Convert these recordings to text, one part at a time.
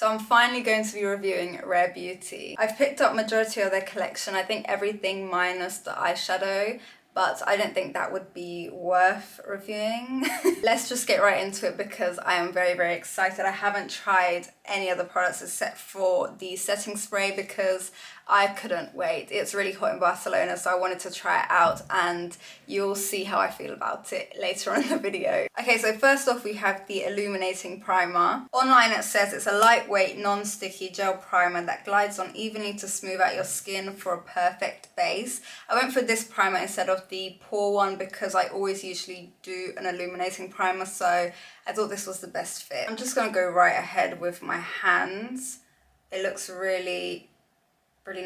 So I'm finally going to be reviewing Rare Beauty. I've picked up majority of their collection, I think everything minus the eyeshadow, but I don't think that would be worth reviewing. Let's just get right into it because I am very, very excited. I haven't tried any other products except for the setting spray because I couldn't wait. It's really hot in Barcelona, so I wanted to try it out and you'll see how I feel about it later on in the video. Okay, so first off we have the Illuminating Primer. Online it says it's a lightweight, non-sticky gel primer that glides on evenly to smooth out your skin for a perfect base. I went for this primer instead of the pore one because I always usually do an illuminating primer, so I thought this was the best fit. I'm just gonna go right ahead with my hands. It looks really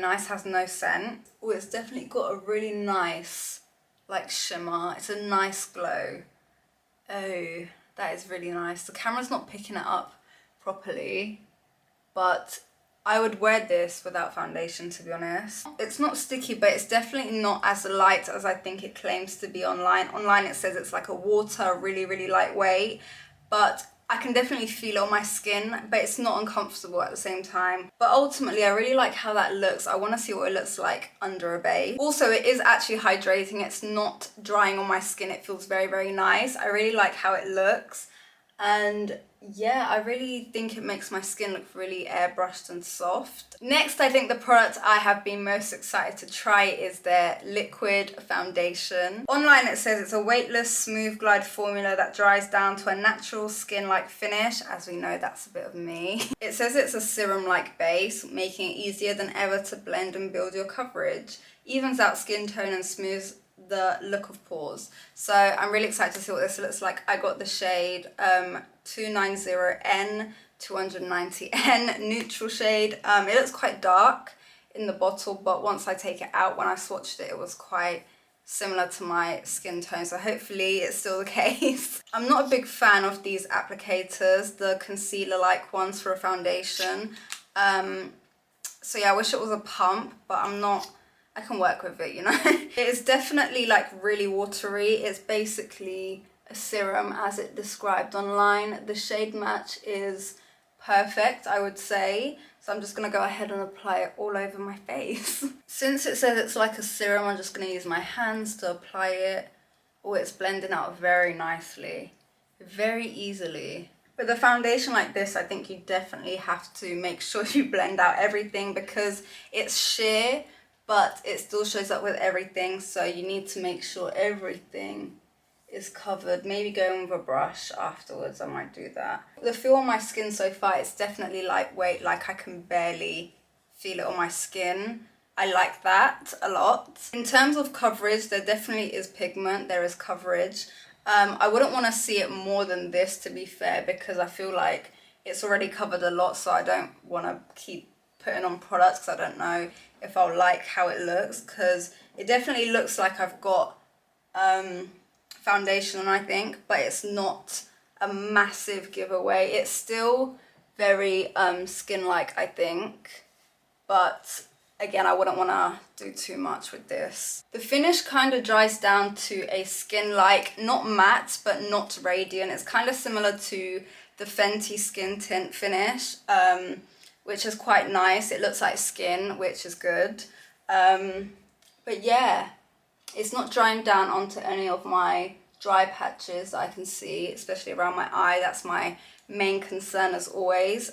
nice, has no scent. Oh, it's definitely got a really nice like shimmer. It's a nice glow. Oh, that is really nice. The camera's not picking it up properly, but I would wear this without foundation, to be honest. It's not sticky, but it's definitely not as light as I think it claims to be online. Online it says it's like a water, really lightweight, but I can definitely feel it on my skin, but it's not uncomfortable at the same time. But ultimately, I really like how that looks. I want to see what it looks like under a base. Also, it is actually hydrating. It's not drying on my skin. It feels very nice. I really like how it looks. And yeah, I really think it makes my skin look really airbrushed and soft. Next, I think the product I have been most excited to try is their liquid foundation. Online it says it's a weightless, smooth glide formula that dries down to a natural skin-like finish. As we know, that's a bit of me. It says it's a serum-like base, making it easier than ever to blend and build your coverage. Evens out skin tone and smooths the look of pores. So I'm really excited to see what this looks like. I got the shade 290N, 290N neutral shade. It looks quite dark in the bottle, but once I take it out, when I swatched it, it was quite similar to my skin tone, so hopefully it's still the case. I'm not a big fan of these applicators, the concealer like ones for a foundation. So yeah, I wish it was a pump, but I can work with it, you know. It is definitely like really watery. It's basically a serum as it described online. The shade match is perfect, I would say. So I'm just gonna go ahead and apply it all over my face. Since it says it's like a serum, I'm just gonna use my hands to apply it. Oh, it's blending out very nicely, very easily. With a foundation like this, I think you definitely have to make sure you blend out everything because it's sheer, but it still shows up with everything, so you need to make sure everything is covered. Maybe go in with a brush afterwards, I might do that. The feel on my skin so far, it's definitely lightweight, like I can barely feel it on my skin. I like that a lot. In terms of coverage, there definitely is pigment, there is coverage. I wouldn't want to see it more than this, to be fair, because I feel like it's already covered a lot, so I don't want to keep putting on products because I don't know if I'll like how it looks, because it definitely looks like I've got foundation on, I think, but it's not a massive giveaway. It's still very skin-like, I think, but again, I wouldn't want to do too much with this. The finish kind of dries down to a skin-like, not matte, but not radiant. It's kind of similar to the Fenty Skin Tint finish, which is quite nice. It looks like skin, which is good. But yeah, it's not drying down onto any of my dry patches I can see, especially around my eye. That's my main concern as always.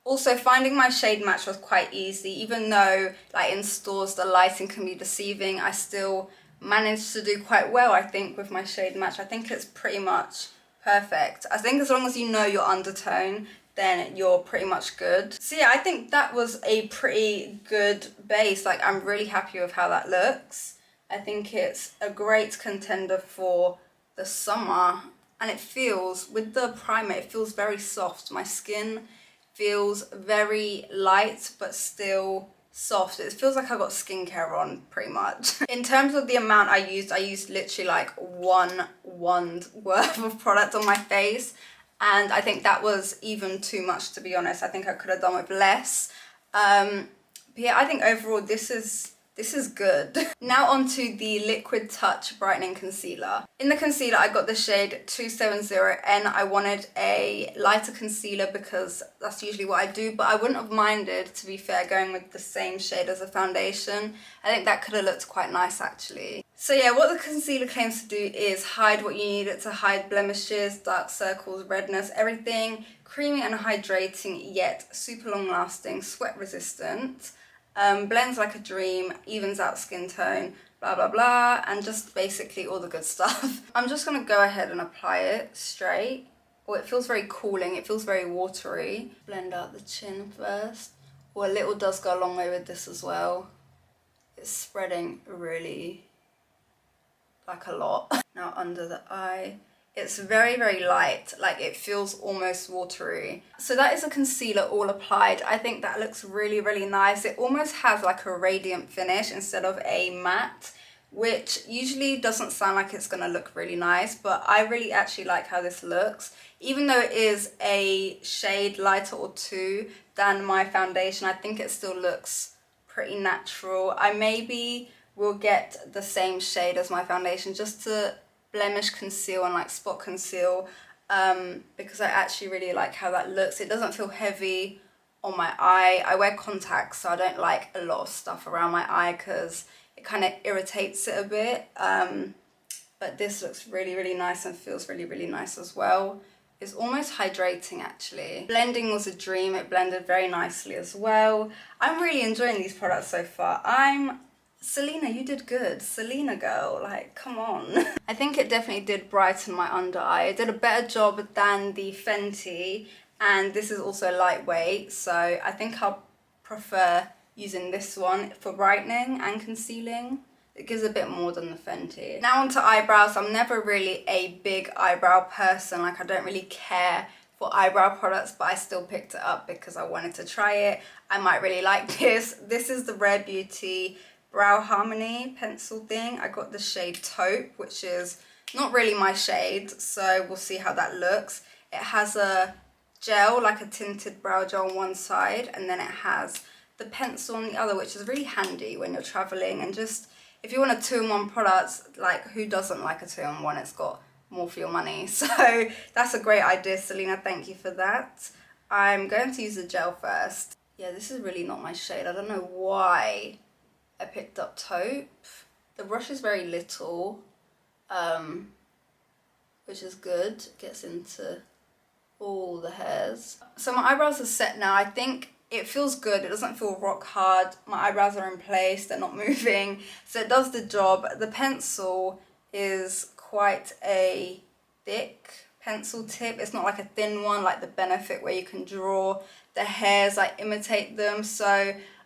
Also, finding my shade match was quite easy. Even though like in stores the lighting can be deceiving, I still managed to do quite well, I think, with my shade match. I think it's pretty much perfect. I think as long as you know your undertone, then you're pretty much good. So yeah, I think that was a pretty good base. Like, I'm really happy with how that looks. I think it's a great contender for the summer, and it feels, with the primer, it feels very soft. My skin feels very light but still soft. It feels like I got skincare on pretty much. In terms of the amount I used literally like one wand worth of product on my face, and I think that was even too much, to be honest. I think I could have done with less. But yeah, I think overall this is This is good. Now onto the Liquid Touch Brightening Concealer. In the concealer, I got the shade 270N. I wanted a lighter concealer because that's usually what I do, but I wouldn't have minded, to be fair, going with the same shade as a foundation. I think that could have looked quite nice, actually. So yeah, what the concealer claims to do is hide what you need it to hide: blemishes, dark circles, redness, everything. Creamy and hydrating, yet super long lasting, sweat resistant. Blends like a dream, evens out skin tone, blah blah blah, and just basically all the good stuff. I'm just gonna go ahead and apply it straight. Oh, it feels very cooling, it feels very watery. Blend out the chin first. Oh, a little does go a long way with this as well. It's spreading really, like, a lot. Now under the eye. It's very, very light, like it feels almost watery. So that is a concealer all applied. I think that looks really, really nice. It almost has like a radiant finish instead of a matte, which usually doesn't sound like it's gonna look really nice, but I really actually like how this looks. Even though it is a shade lighter or two than my foundation, I think it still looks pretty natural. I maybe will get the same shade as my foundation just to blemish conceal and like spot conceal, because I actually really like how that looks. It doesn't feel heavy on my eye. I wear contacts, so I don't like a lot of stuff around my eye because it kind of irritates it a bit, but this looks really, really nice and feels really, really nice as well. It's almost hydrating, actually. Blending was a dream. It blended very nicely as well. I'm really enjoying these products so far. Selena, you did good. Selena girl, like, come on. I think it definitely did brighten my under eye. It did a better job than the Fenty, and this is also lightweight, so I think I'll prefer using this one for brightening and concealing. It gives a bit more than the Fenty. Now onto eyebrows. I'm never really a big eyebrow person. Like, I don't really care for eyebrow products, but I still picked it up because I wanted to try it. I might really like this. This is the Rare Beauty Brow Harmony pencil thing. I got the shade Taupe, which is not really my shade, so we'll see how that looks. It has a gel, like a tinted brow gel on one side, and then it has the pencil on the other, which is really handy when you're traveling, and just if you want a 2-in-1 product, like, who doesn't like a 2-in-1? It's got more for your money. So that's a great idea, Selena, thank you for that. I'm going to use the gel first. Yeah, this is really not my shade. I don't know why I picked up Taupe. The brush is very little, which is good. It gets into all the hairs. So my eyebrows are set now. I think it feels good. It doesn't feel rock hard. My eyebrows are in place. They're not moving. So it does the job. The pencil is quite a thick pencil tip. It's not like a thin one like the Benefit where you can draw the hairs, like imitate them. So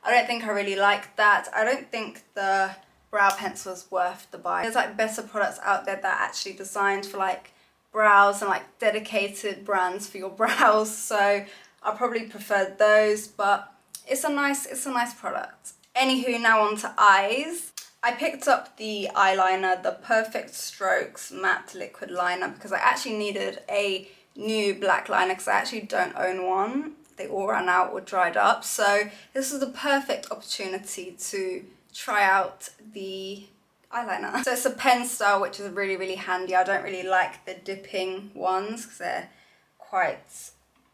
I don't think I really like that. I don't think the brow pencil is worth the buy. There's like better products out there that are actually designed for like brows and like dedicated brands for your brows. So I probably prefer those, but it's a nice product. Anywho, now on to eyes. I picked up the eyeliner, the Perfect Strokes Matte Liquid Liner, because I actually needed a new black liner because I actually don't own one. They all ran out or dried up, so this is the perfect opportunity to try out the eyeliner. So it's a pen style, which is really, really handy. I don't really like the dipping ones because they're quite,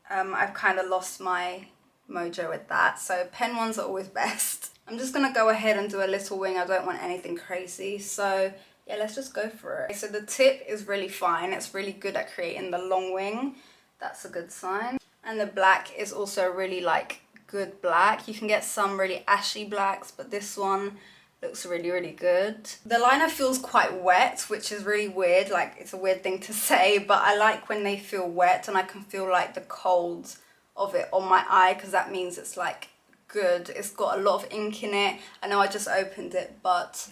I've kind of lost my mojo with that, so pen ones are always best. I'm just gonna go ahead and do a little wing. I don't want anything crazy, so yeah, let's just go for it. So the tip is really fine. It's really good at creating the long wing. That's a good sign. And the black is also really like good black. You can get some really ashy blacks, but this one looks really, really good. The liner feels quite wet, which is really weird. Like, it's a weird thing to say, but I like when they feel wet and I can feel like the cold of it on my eye, because that means it's like good. It's got a lot of ink in it. I know I just opened it, but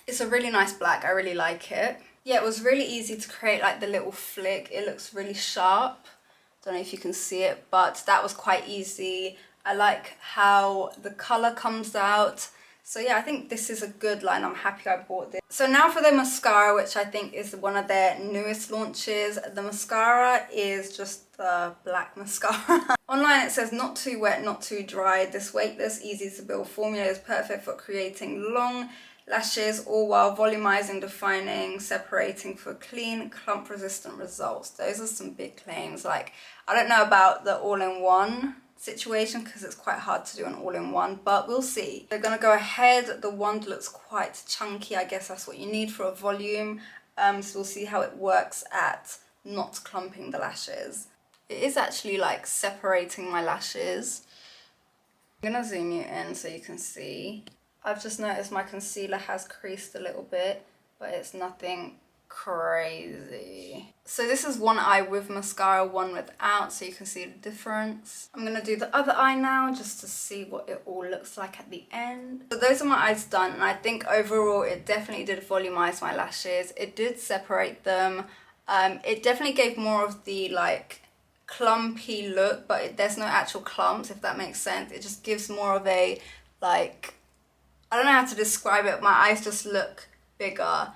it's a really nice black. I really like it. Yeah, it was really easy to create like the little flick. It looks really sharp. Don't know if you can see it, but that was quite easy. I like how the color comes out. So yeah, I think this is a good line. I'm happy I bought this. So now for the mascara, which I think is one of their newest launches. The mascara is just the black mascara. Online it says not too wet, not too dry. This weightless, easy to build formula is perfect for creating long lashes, all while volumizing, defining, separating for clean, clump resistant results. Those are some big claims. Like, I don't know about the all-in-one situation because it's quite hard to do an all-in-one, but we'll see. They're gonna go ahead. The wand looks quite chunky. I guess that's what you need for a volume. So we'll see how it works at not clumping the lashes. It is actually like separating my lashes. I'm gonna zoom you in so you can see. I've just noticed my concealer has creased a little bit, but it's nothing crazy. So this is one eye with mascara, one without, so you can see the difference. I'm gonna do the other eye now just to see what it all looks like at the end. So those are my eyes done, and I think overall it definitely did volumize my lashes. It did separate them. It definitely gave more of the like clumpy look, but there's no actual clumps, if that makes sense. It just gives more of a like, I don't know how to describe it. My eyes just look bigger.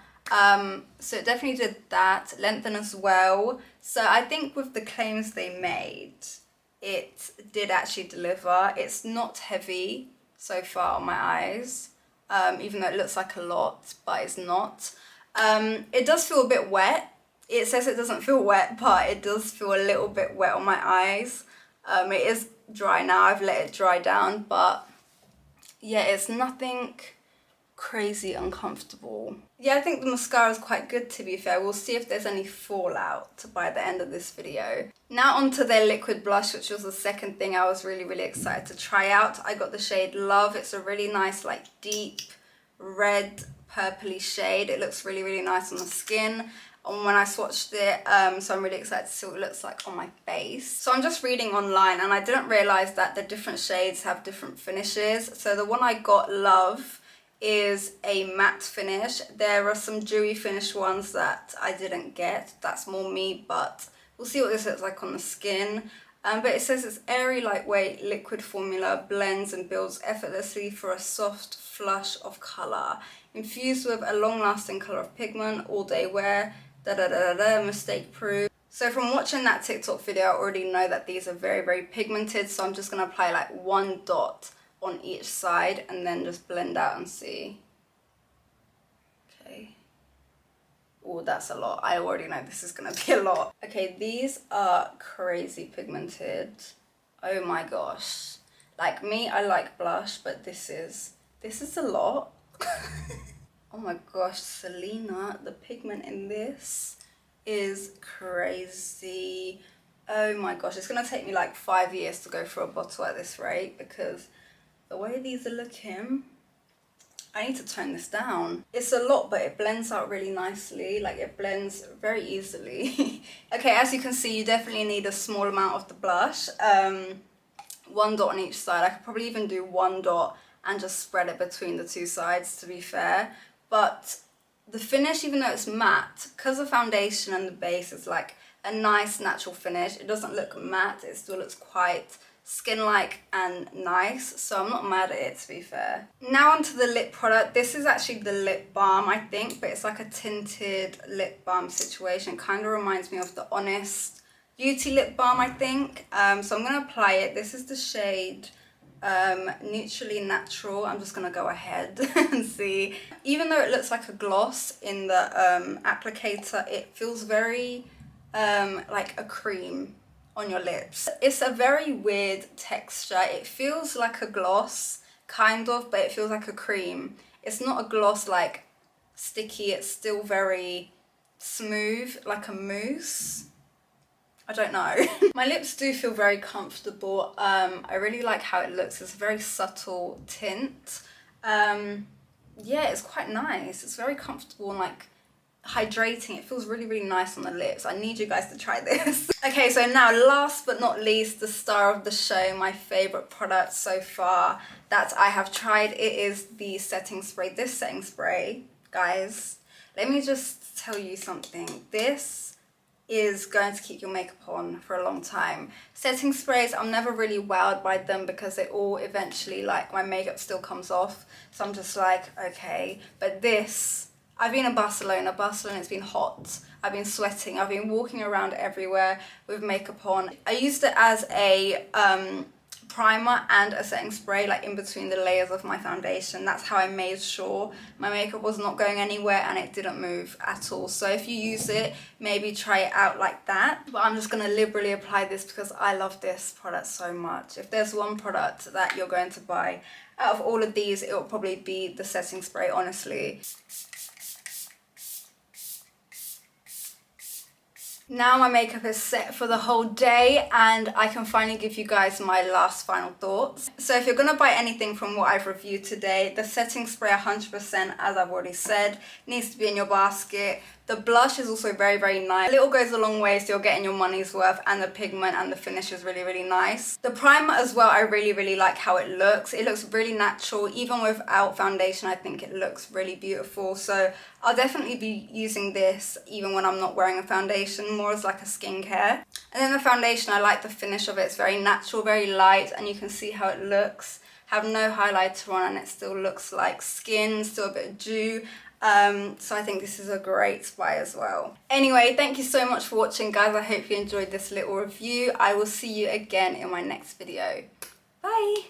So it definitely did that. Lengthen as well. So I think with the claims they made, it did actually deliver. It's not heavy so far on my eyes, even though it looks like a lot, but it's not. It does feel a bit wet. It says it doesn't feel wet, but it does feel a little bit wet on my eyes. It is dry now. I've let it dry down, but yeah, it's nothing crazy uncomfortable. Yeah, I think the mascara is quite good, to be fair. We'll see if there's any fallout by the end of this video. Now onto their liquid blush, which was the second thing I was really excited to try out. I got the shade Love. It's a really nice like deep red purpley shade. It looks really nice on the skin. And when I swatched it, so I'm really excited to see what it looks like on my face. So I'm just reading online, and I didn't realize that the different shades have different finishes. So the one I got, Love, is a matte finish. There are some dewy finish ones that I didn't get. That's more me, but we'll see what this looks like on the skin. But it says it's airy, lightweight, liquid formula, blends and builds effortlessly for a soft flush of color. Infused with a long-lasting color of pigment, all-day wear, mistake proof. So from watching that TikTok video, I already know that these are very pigmented, so I'm just gonna apply like one dot on each side and then just blend out and see. Okay. Oh, that's a lot. I already know this is gonna be a lot. Okay, these are crazy pigmented. Oh my gosh. Like me, I like blush, but this is a lot. Oh my gosh, Selena, the pigment in this is crazy. Oh my gosh, it's gonna take me like 5 years to go through a bottle at this rate, because the way these are looking, I need to tone this down. It's a lot, but it blends out really nicely. Like, it blends very easily. Okay, as you can see, you definitely need a small amount of the blush. One dot on each side. I could probably even do one dot and just spread it between the two sides, to be fair. But the finish, even though it's matte, because the foundation and the base is like a nice natural finish, it doesn't look matte. It still looks quite skin-like and nice, so I'm not mad at it, to be fair. Now onto the lip product. This is actually the lip balm, I think, but it's like a tinted lip balm situation. Kind of reminds me of the Honest Beauty lip balm, I think. So I'm gonna apply it. This is the shade Neutrally Natural. I'm just gonna go ahead and see. Even though it looks like a gloss in the applicator, it feels very like a cream on your lips. It's a very weird texture. It feels like a gloss, kind of, but it feels like a cream. It's not a gloss like sticky, it's still very smooth, like a mousse. I don't know. My lips do feel very comfortable. I really like how it looks. It's a very subtle tint. Yeah, it's quite nice. It's very comfortable and like hydrating. It feels really nice on the lips. I need you guys to try this. Okay, so now last but not least, the star of the show, my favorite product so far that I have tried. It is the setting spray. This setting spray, guys, let me just tell you something. This is going to keep your makeup on for a long time. Setting sprays, I'm never really wowed by them because they all eventually, like, my makeup still comes off. So I'm just like, okay. But this, I've been in Barcelona. Barcelona's been hot. I've been sweating. I've been walking around everywhere with makeup on. I used it as a primer and a setting spray, like in between the layers of my foundation. That's how I made sure my makeup was not going anywhere and it didn't move at all. So if you use it, maybe try it out like that. But I'm just going to liberally apply this because I love this product so much. If there's one product that you're going to buy out of all of these, it will probably be the setting spray, honestly. Now my makeup is set for the whole day and I can finally give you guys my last final thoughts. So if you're going to buy anything from what I've reviewed today, the setting spray 100%, as I've already said, needs to be in your basket. The blush is also very, very nice. A little goes a long way, so you're getting your money's worth, and the pigment and the finish is really, really nice. The primer as well, I really, really like how it looks. It looks really natural. Even without foundation, I think it looks really beautiful. So I'll definitely be using this even when I'm not wearing a foundation, more as like a skincare. And then the foundation, I like the finish of it. It's very natural, very light, and you can see how it looks. Have no highlighter on and it still looks like skin, still a bit of dew. So I think this is a great buy as well. Anyway, thank you so much for watching, guys. I hope you enjoyed this little review. I will see you again in my next video. Bye!